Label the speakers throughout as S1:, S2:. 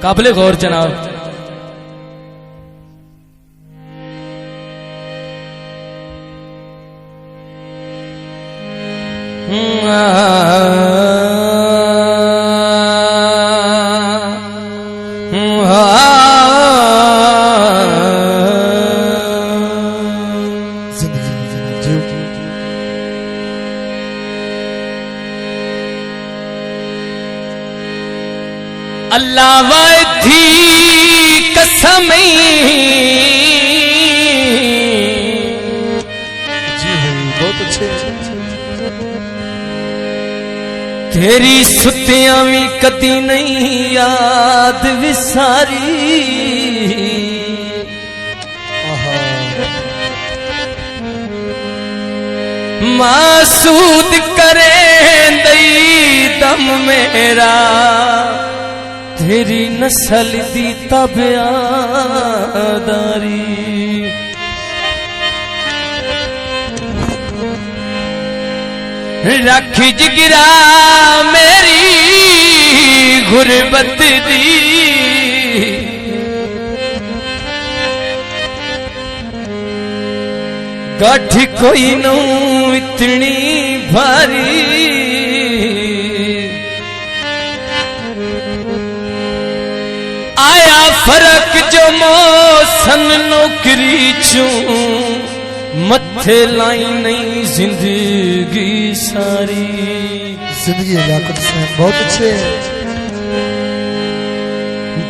S1: काबिले गौर जनाब। अल्लाह वादी कसम
S2: जी बहुत अच्छे।
S1: तेरी सुतियां भी कदी नहीं याद विसारी, मासूद करे दई दम मेरा, तेरी नस्ल दी तबयादारी। रख जिगरा मेरी गुरबत दी, गठ कोई नू इतनी भारी, आया फर्क जो मौसन नौकरी चू, मथे लाई नहीं जिंदगी सारी।
S2: जिंदगी लियाकत से बहुत अच्छे।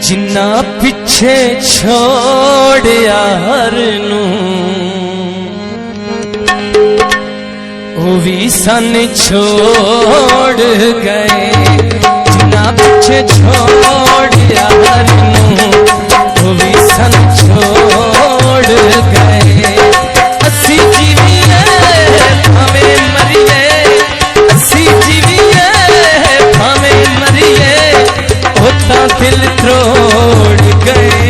S1: जिन्ना पिछे छोड़िया हर नू, वो भी सन छोड़ गए। जिन्ना पिछे छोड़िया हर नू, वो भी सन छोड़ गए। असी जीविए भावे मरिए, असी जीविए भावे मरिए, होता दिल तोड़ गए।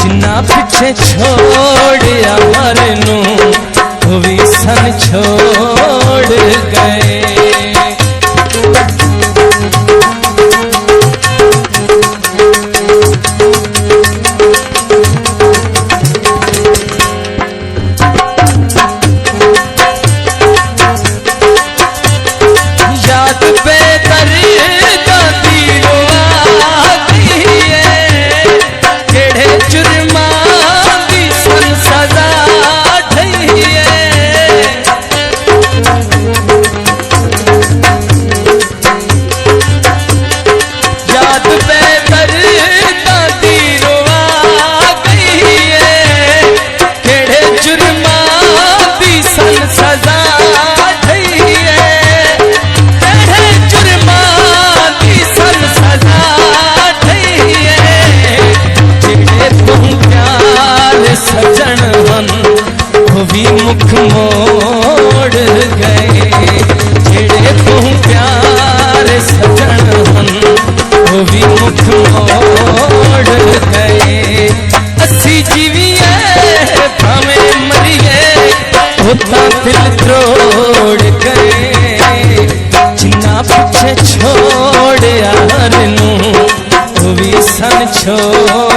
S1: जिन्ना पिछे छोड़िया हर नू, वो भी सन छोड़ गए। मुख मोड़ गए, जेड़े तू प्यार सजन हन, वो भी मुख मोड़ गए। असी जीविए भावे मरिए, होता दिल तोड़ गए। जिन्ना पिछे छोड़िया हर नू, वो भी सन छोड़